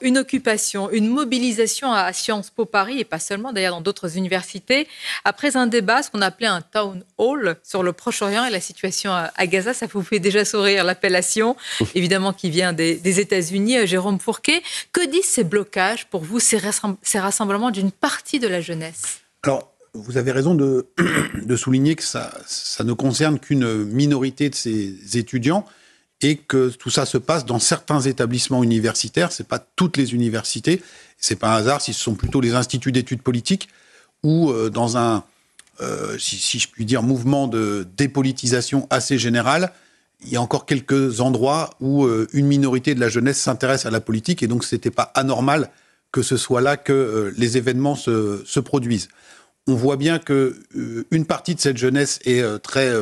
une occupation, une mobilisation à Sciences Po Paris, et pas seulement d'ailleurs dans d'autres universités, après un débat, ce qu'on appelait un town hall sur le Proche-Orient et la situation à Gaza. Ça vous fait déjà sourire l'appellation, évidemment qui vient des États-Unis. Jérôme Fourquet, que disent ces blocages pour vous, ces rassemblements d'une partie de la jeunesse? Alors, vous avez raison de souligner que ça ne concerne qu'une minorité de ces étudiants et que tout ça se passe dans certains établissements universitaires. C'est pas toutes les universités. C'est pas un hasard si ce sont plutôt les instituts d'études politiques ou dans un, si je puis dire, mouvement de dépolitisation assez général. Il y a encore quelques endroits où une minorité de la jeunesse s'intéresse à la politique et donc c'était pas anormal que ce soit là que les événements se produisent. On voit bien qu'une partie de cette jeunesse est très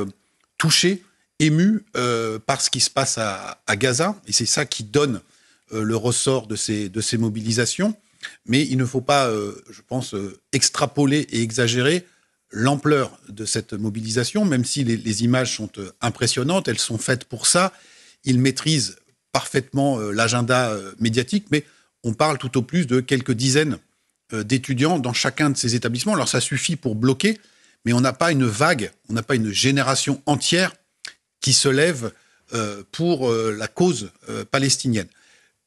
touchée, émue par ce qui se passe à Gaza. Et c'est ça qui donne le ressort de ces mobilisations. Mais il ne faut pas, je pense, extrapoler et exagérer l'ampleur de cette mobilisation, même si les images sont impressionnantes, elles sont faites pour ça. Ils maîtrisent parfaitement l'agenda médiatique, mais on parle tout au plus de quelques dizaines d'étudiants dans chacun de ces établissements. Alors ça suffit pour bloquer, mais on n'a pas une vague, on n'a pas une génération entière qui se lève pour la cause palestinienne.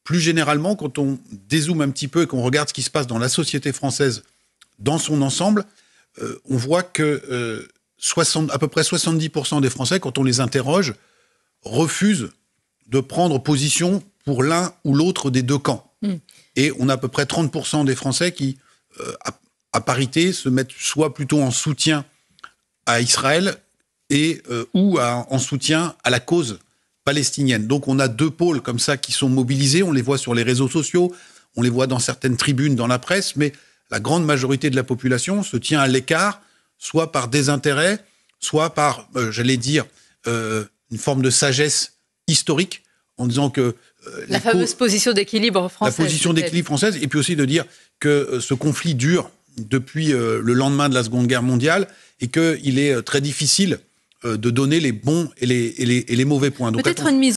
Plus généralement, quand on dézoome un petit peu et qu'on regarde ce qui se passe dans la société française dans son ensemble, on voit que à peu près 70% des Français, quand on les interroge, refusent de prendre position pour l'un ou l'autre des deux camps. Et on a à peu près 30% des Français qui, à parité, se mettent soit plutôt en soutien à Israël ou en soutien à la cause palestinienne. Donc on a deux pôles comme ça qui sont mobilisés, on les voit sur les réseaux sociaux, on les voit dans certaines tribunes dans la presse, mais la grande majorité de la population se tient à l'écart, soit par désintérêt, soit par, j'allais dire, une forme de sagesse historique, en disant que la fameuse position d'équilibre française. La position d'équilibre française, et puis aussi de dire que ce conflit dure depuis le lendemain de la Seconde Guerre mondiale et qu'il est très difficile de donner les bons et les mauvais points. Donc, peut-être une mise